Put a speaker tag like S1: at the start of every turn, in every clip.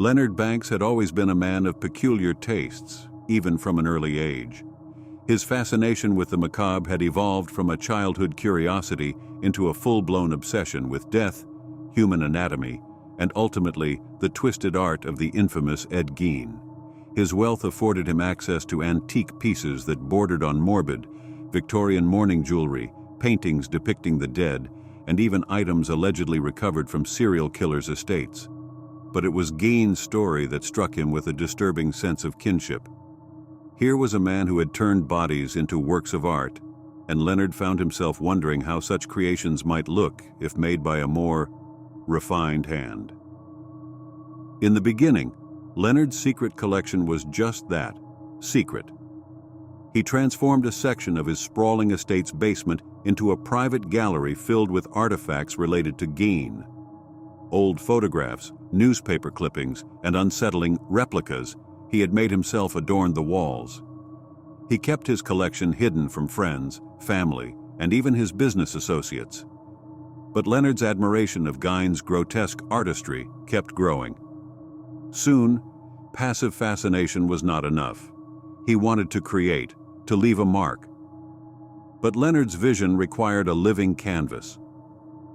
S1: Leonard Banks had always been a man of peculiar tastes, even from an early age. His fascination with the macabre had evolved from a childhood curiosity into a full-blown obsession with death, human anatomy, and ultimately the twisted art of the infamous Ed Gein. His wealth afforded him access to antique pieces that bordered on morbid, Victorian mourning jewelry, paintings depicting the dead, and even items allegedly recovered from serial killers' estates. But it was Gein's story that struck him with a disturbing sense of kinship. Here was a man who had turned bodies into works of art, and Leonard found himself wondering how such creations might look if made by a more refined hand. In the beginning, Leonard's secret collection was just that, secret. He transformed a section of his sprawling estate's basement into a private gallery filled with artifacts related to Gein. Old photographs, newspaper clippings, and unsettling replicas he had made himself adorned the walls. He kept his collection hidden from friends, family, and even his business associates. But Leonard's admiration of Gein's grotesque artistry kept growing. Soon, passive fascination was not enough. He wanted to create, to leave a mark. But Leonard's vision required a living canvas.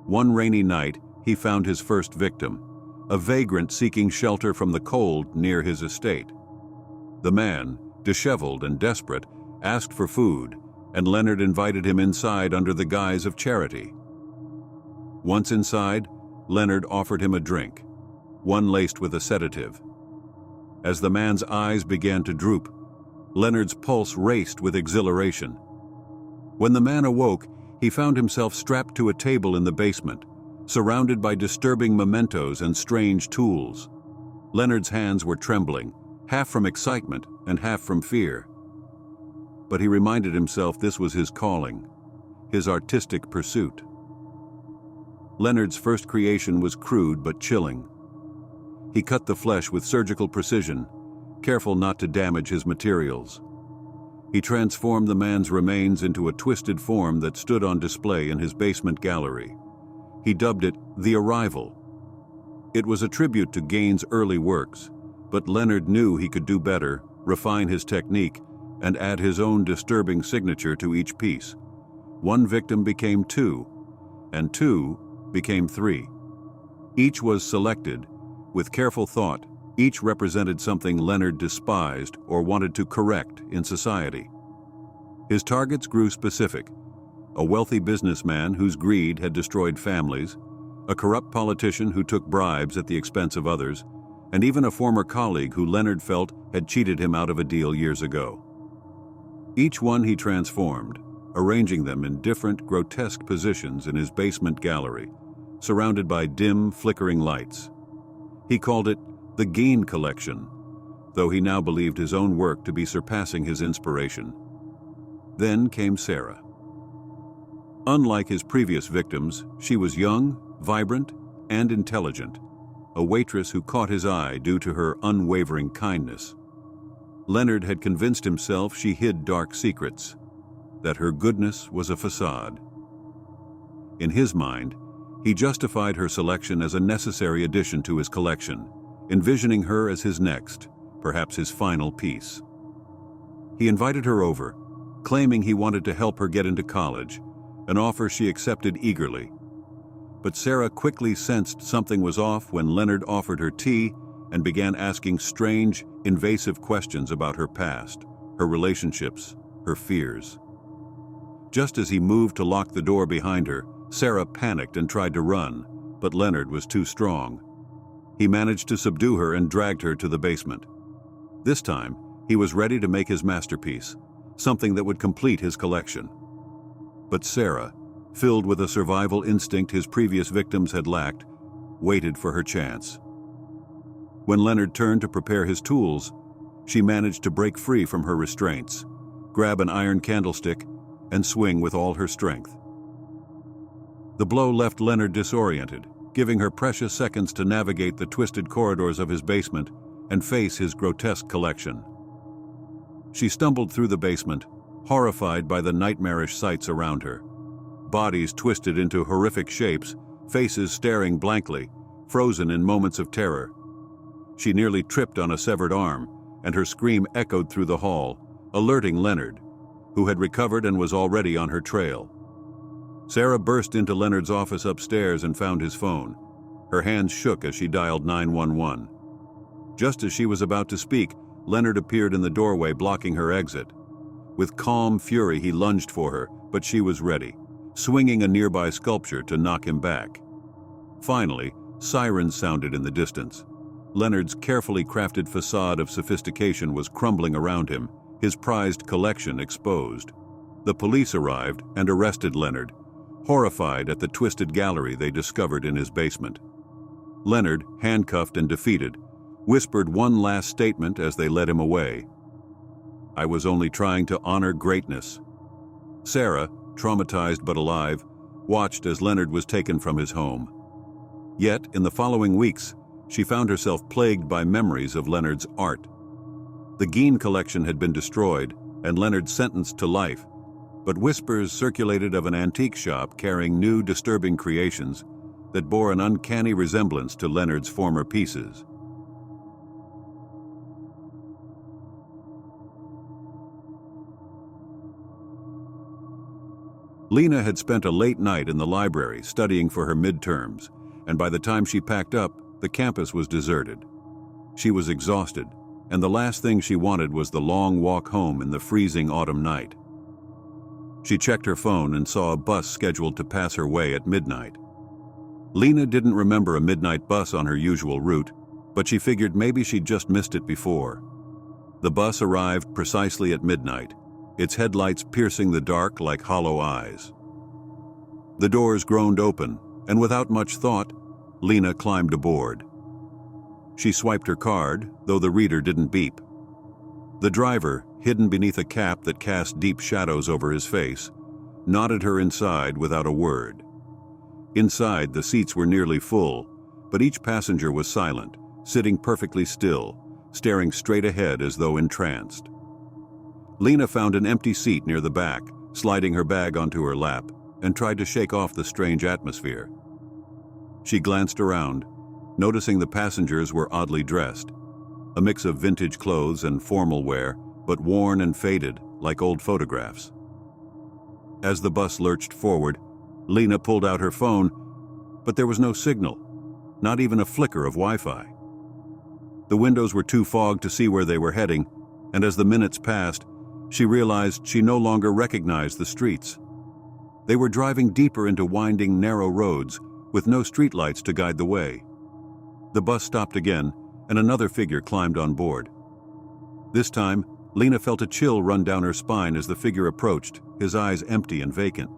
S1: One rainy night, he found his first victim, a vagrant seeking shelter from the cold near his estate. The man, disheveled and desperate, asked for food, and Leonard invited him inside under the guise of charity. Once inside, Leonard offered him a drink, one laced with a sedative. As the man's eyes began to droop, Leonard's pulse raced with exhilaration. When the man awoke, he found himself strapped to a table in the basement, surrounded by disturbing mementos and strange tools. Leonard's hands were trembling, half from excitement and half from fear. But he reminded himself this was his calling, his artistic pursuit. Leonard's first creation was crude but chilling. He cut the flesh with surgical precision, careful not to damage his materials. He transformed the man's remains into a twisted form that stood on display in his basement gallery. He dubbed it The Arrival. It was a tribute to Gein's early works, but Leonard knew he could do better, refine his technique, and add his own disturbing signature to each piece. One victim became two, and two became three. Each was selected, with careful thought. Each represented something Leonard despised or wanted to correct in society. His targets grew specific: a wealthy businessman whose greed had destroyed families, a corrupt politician who took bribes at the expense of others, and even a former colleague who Leonard felt had cheated him out of a deal years ago. Each one he transformed, arranging them in different, grotesque positions in his basement gallery, surrounded by dim, flickering lights. He called it the Gein Collection, though he now believed his own work to be surpassing his inspiration. Then came Sarah. Unlike his previous victims, she was young, vibrant, and intelligent, a waitress who caught his eye due to her unwavering kindness. Leonard had convinced himself she hid dark secrets, that her goodness was a facade. In his mind, he justified her selection as a necessary addition to his collection, envisioning her as his next, perhaps his final piece. He invited her over, claiming he wanted to help her get into college, an offer she accepted eagerly. But Sarah quickly sensed something was off when Leonard offered her tea and began asking strange, invasive questions about her past, her relationships, her fears. Just as he moved to lock the door behind her, Sarah panicked and tried to run, but Leonard was too strong. He managed to subdue her and dragged her to the basement. This time, he was ready to make his masterpiece, something that would complete his collection. But Sarah, filled with a survival instinct his previous victims had lacked, waited for her chance. When Leonard turned to prepare his tools, she managed to break free from her restraints, grab an iron candlestick, and swing with all her strength. The blow left Leonard disoriented, giving her precious seconds to navigate the twisted corridors of his basement and face his grotesque collection. She stumbled through the basement, horrified by the nightmarish sights around her. Bodies twisted into horrific shapes, faces staring blankly, frozen in moments of terror. She nearly tripped on a severed arm, and her scream echoed through the hall, alerting Leonard, who had recovered and was already on her trail. Sarah burst into Leonard's office upstairs and found his phone. Her hands shook as she dialed 911. Just as she was about to speak, Leonard appeared in the doorway, blocking her exit. With calm fury, he lunged for her, but she was ready, swinging a nearby sculpture to knock him back. Finally, sirens sounded in the distance. Leonard's carefully crafted facade of sophistication was crumbling around him, his prized collection exposed. The police arrived and arrested Leonard, horrified at the twisted gallery they discovered in his basement. Leonard, handcuffed and defeated, whispered one last statement as they led him away. "I was only trying to honor greatness." Sarah, traumatized but alive, watched as Leonard was taken from his home. Yet, in the following weeks, she found herself plagued by memories of Leonard's art. The Geen collection had been destroyed and Leonard sentenced to life, but whispers circulated of an antique shop carrying new, disturbing creations that bore an uncanny resemblance to Leonard's former pieces. Lena had spent a late night in the library studying for her midterms, and by the time she packed up, the campus was deserted. She was exhausted, and the last thing she wanted was the long walk home in the freezing autumn night. She checked her phone and saw a bus scheduled to pass her way at midnight. Lena didn't remember a midnight bus on her usual route, but she figured maybe she'd just missed it before. The bus arrived precisely at midnight, its headlights piercing the dark like hollow eyes. The doors groaned open, and without much thought, Lena climbed aboard. She swiped her card, though the reader didn't beep. The driver, hidden beneath a cap that cast deep shadows over his face, nodded her inside without a word. Inside, the seats were nearly full, but each passenger was silent, sitting perfectly still, staring straight ahead as though entranced. Lena found an empty seat near the back, sliding her bag onto her lap, and tried to shake off the strange atmosphere. She glanced around, noticing the passengers were oddly dressed, a mix of vintage clothes and formal wear, but worn and faded like old photographs. As the bus lurched forward, Lena pulled out her phone, but there was no signal, not even a flicker of Wi-Fi. The windows were too fogged to see where they were heading, and as the minutes passed, she realized she no longer recognized the streets. They were driving deeper into winding, narrow roads with no streetlights to guide the way. The bus stopped again, and another figure climbed on board. This time, Lena felt a chill run down her spine as the figure approached, his eyes empty and vacant.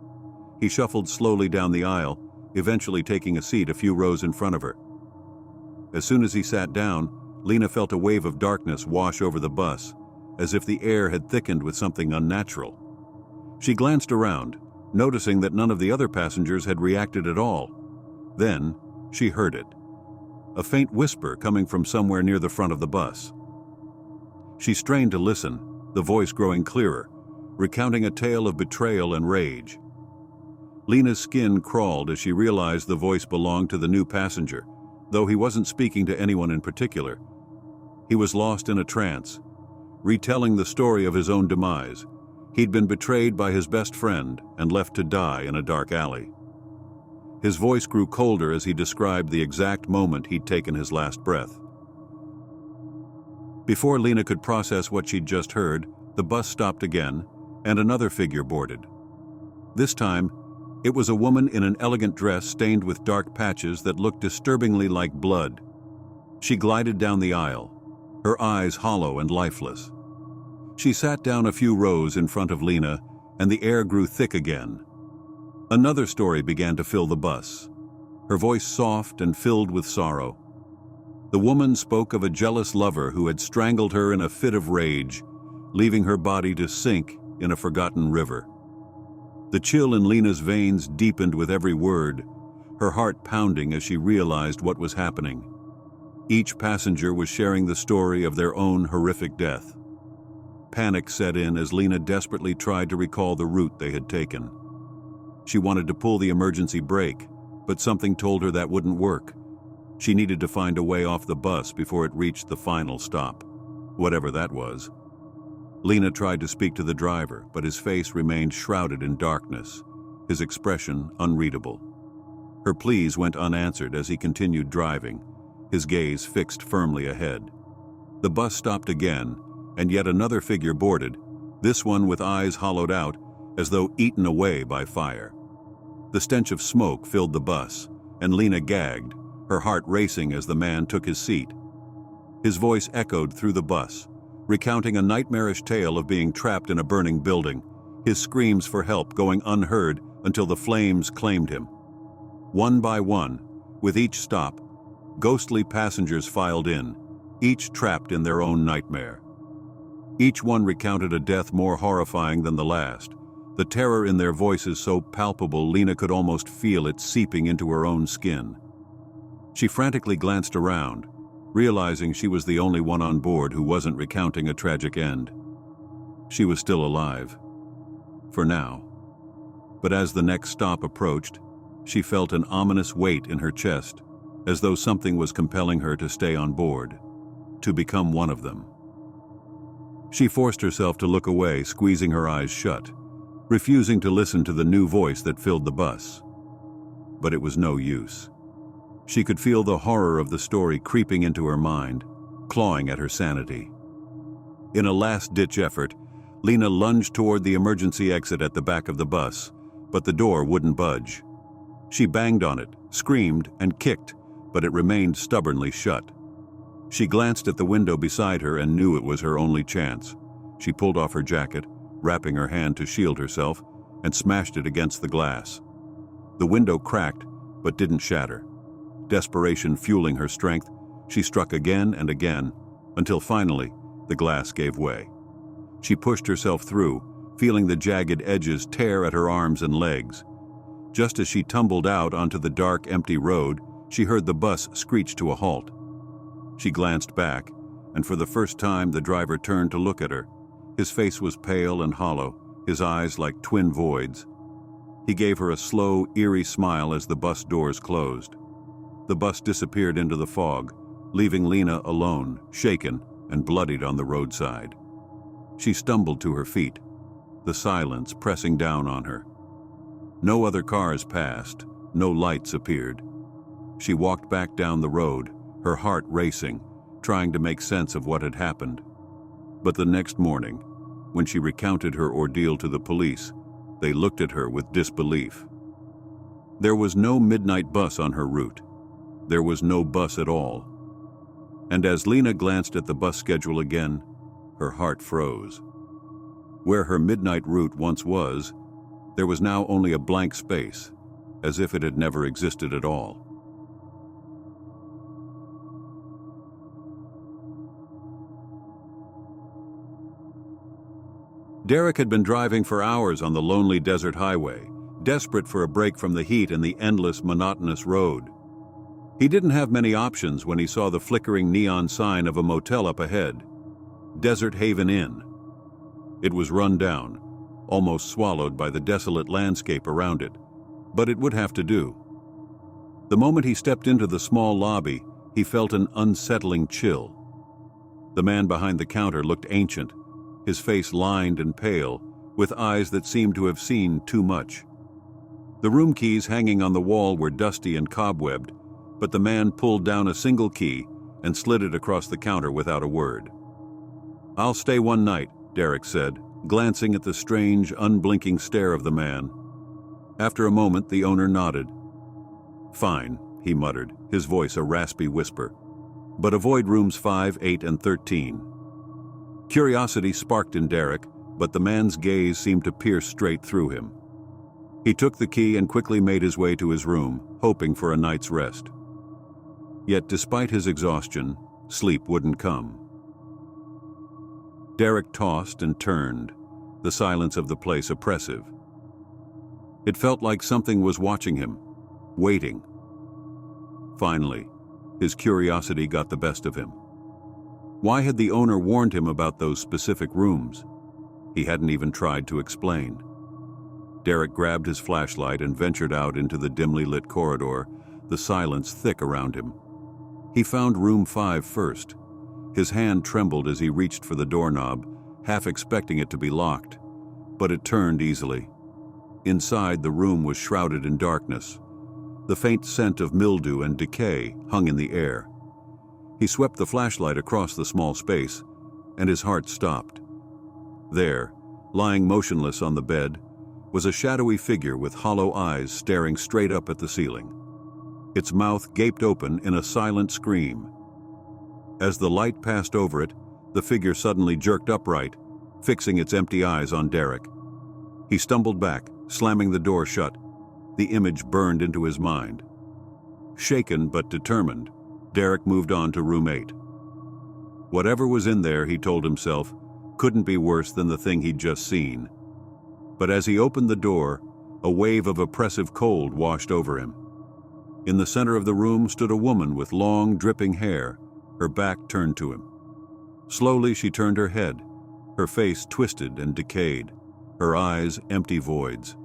S1: He shuffled slowly down the aisle, eventually taking a seat a few rows in front of her. As soon as he sat down, Lena felt a wave of darkness wash over the bus, as if the air had thickened with something unnatural. She glanced around, noticing that none of the other passengers had reacted at all. Then, she heard it. A faint whisper coming from somewhere near the front of the bus. She strained to listen, the voice growing clearer, recounting a tale of betrayal and rage. Lena's skin crawled as she realized the voice belonged to the new passenger, though he wasn't speaking to anyone in particular. He was lost in a trance, retelling the story of his own demise. He'd been betrayed by his best friend and left to die in a dark alley. His voice grew colder as he described the exact moment he'd taken his last breath. Before Lena could process what she'd just heard, the bus stopped again, and another figure boarded. This time, it was a woman in an elegant dress stained with dark patches that looked disturbingly like blood. She glided down the aisle, her eyes hollow and lifeless. She sat down a few rows in front of Lena, and the air grew thick again. Another story began to fill the bus, her voice soft and filled with sorrow. The woman spoke of a jealous lover who had strangled her in a fit of rage, leaving her body to sink in a forgotten river. The chill in Lena's veins deepened with every word, her heart pounding as she realized what was happening. Each passenger was sharing the story of their own horrific death. Panic set in as Lena desperately tried to recall the route they had taken. She wanted to pull the emergency brake, but something told her that wouldn't work. She needed to find a way off the bus before it reached the final stop, whatever that was. Lena tried to speak to the driver, but his face remained shrouded in darkness, his expression unreadable. Her pleas went unanswered as he continued driving, his gaze fixed firmly ahead. The bus stopped again, and yet another figure boarded, this one with eyes hollowed out, as though eaten away by fire. The stench of smoke filled the bus, and Lena gagged, her heart racing as the man took his seat. His voice echoed through the bus, recounting a nightmarish tale of being trapped in a burning building, his screams for help going unheard until the flames claimed him. One by one, with each stop, ghostly passengers filed in, each trapped in their own nightmare. Each one recounted a death more horrifying than the last, the terror in their voices so palpable Lena could almost feel it seeping into her own skin. She frantically glanced around, realizing she was the only one on board who wasn't recounting a tragic end. She was still alive. For now. But as the next stop approached, she felt an ominous weight in her chest, as though something was compelling her to stay on board, to become one of them. She forced herself to look away, squeezing her eyes shut, refusing to listen to the new voice that filled the bus. But it was no use. She could feel the horror of the story creeping into her mind, clawing at her sanity. In a last-ditch effort, Lena lunged toward the emergency exit at the back of the bus, but the door wouldn't budge. She banged on it, screamed, and kicked, but it remained stubbornly shut. She glanced at the window beside her and knew it was her only chance. She pulled off her jacket, wrapping her hand to shield herself, and smashed it against the glass. The window cracked, but didn't shatter. Desperation fueling her strength, she struck again and again, until finally, the glass gave way. She pushed herself through, feeling the jagged edges tear at her arms and legs. Just as she tumbled out onto the dark, empty road, she heard the bus screech to a halt. She glanced back, and for the first time the driver turned to look at her. His face was pale and hollow, his eyes like twin voids. He gave her a slow, eerie smile as the bus doors closed. The bus disappeared into the fog, leaving Lena alone, shaken and bloodied on the roadside. She stumbled to her feet, the silence pressing down on her. No other cars passed, no lights appeared. She walked back down the road, her heart racing, trying to make sense of what had happened. But the next morning, when she recounted her ordeal to the police, they looked at her with disbelief. There was no midnight bus on her route. There was no bus at all. And as Lena glanced at the bus schedule again, her heart froze. Where her midnight route once was, there was now only a blank space, as if it had never existed at all. Derek had been driving for hours on the lonely desert highway, desperate for a break from the heat and the endless, monotonous road. He didn't have many options when he saw the flickering neon sign of a motel up ahead, Desert Haven Inn. It was run down, almost swallowed by the desolate landscape around it, but it would have to do. The moment he stepped into the small lobby, he felt an unsettling chill. The man behind the counter looked ancient, his face lined and pale, with eyes that seemed to have seen too much. The room keys hanging on the wall were dusty and cobwebbed, but the man pulled down a single key and slid it across the counter without a word. "I'll stay one night," Derek said, glancing at the strange, unblinking stare of the man. After a moment, the owner nodded. "Fine," he muttered, his voice a raspy whisper. "But avoid rooms 5, 8, and 13. Curiosity sparked in Derek, but the man's gaze seemed to pierce straight through him. He took the key and quickly made his way to his room, hoping for a night's rest. Yet despite his exhaustion, sleep wouldn't come. Derek tossed and turned, the silence of the place oppressive. It felt like something was watching him, waiting. Finally, his curiosity got the best of him. Why had the owner warned him about those specific rooms? He hadn't even tried to explain. Derek grabbed his flashlight and ventured out into the dimly lit corridor, the silence thick around him. He found room 5 first. His hand trembled as he reached for the doorknob, half expecting it to be locked, but it turned easily. Inside, the room was shrouded in darkness. The faint scent of mildew and decay hung in the air. He swept the flashlight across the small space, and his heart stopped. There, lying motionless on the bed, was a shadowy figure with hollow eyes staring straight up at the ceiling. Its mouth gaped open in a silent scream. As the light passed over it, the figure suddenly jerked upright, fixing its empty eyes on Derek. He stumbled back, slamming the door shut. The image burned into his mind. Shaken but determined, Derek moved on to room 8. Whatever was in there, he told himself, couldn't be worse than the thing he'd just seen. But as he opened the door, a wave of oppressive cold washed over him. In the center of the room stood a woman with long, dripping hair, her back turned to him. Slowly she turned her head, her face twisted and decayed, her eyes empty voids.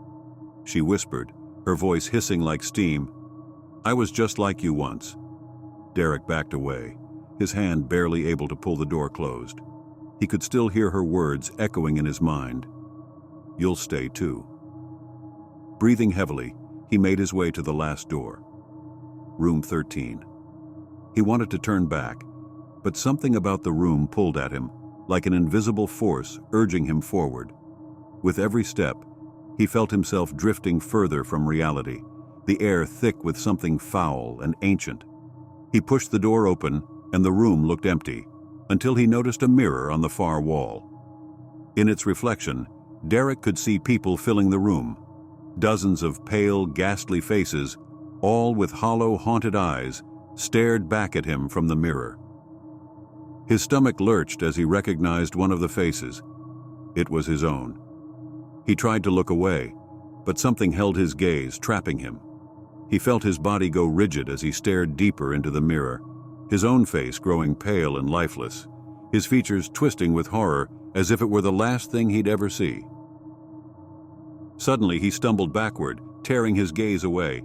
S1: She whispered, her voice hissing like steam, "I was just like you once." Derek backed away, his hand barely able to pull the door closed. He could still hear her words echoing in his mind. "You'll stay too." Breathing heavily, he made his way to the last door. Room 13. He wanted to turn back, but something about the room pulled at him, like an invisible force urging him forward. With every step, he felt himself drifting further from reality, the air thick with something foul and ancient. He pushed the door open, and the room looked empty, until he noticed a mirror on the far wall. In its reflection, Derek could see people filling the room. Dozens of pale, ghastly faces, all with hollow, haunted eyes, stared back at him from the mirror. His stomach lurched as he recognized one of the faces. It was his own. He tried to look away, but something held his gaze, trapping him. He felt his body go rigid as he stared deeper into the mirror, his own face growing pale and lifeless, his features twisting with horror as if it were the last thing he'd ever see. Suddenly he stumbled backward, tearing his gaze away.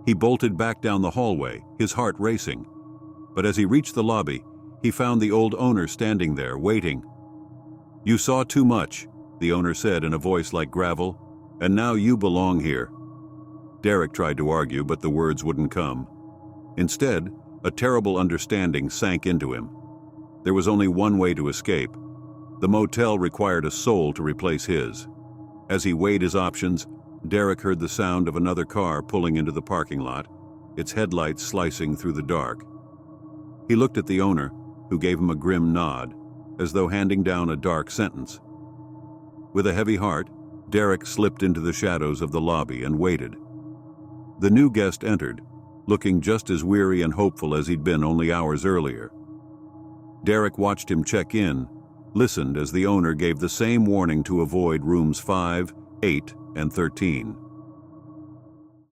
S1: He bolted back down the hallway, his heart racing. But as he reached the lobby, he found the old owner standing there, waiting. "You saw too much," the owner said in a voice like gravel, "and now you belong here." Derek tried to argue, but the words wouldn't come. Instead, a terrible understanding sank into him. There was only one way to escape. The motel required a soul to replace his. As he weighed his options, Derek heard the sound of another car pulling into the parking lot, its headlights slicing through the dark. He looked at the owner, who gave him a grim nod, as though handing down a dark sentence. With a heavy heart, Derek slipped into the shadows of the lobby and waited. The new guest entered, looking just as weary and hopeful as he'd been only hours earlier. Derek watched him check in, listened as the owner gave the same warning to avoid rooms 5, 8, and 13.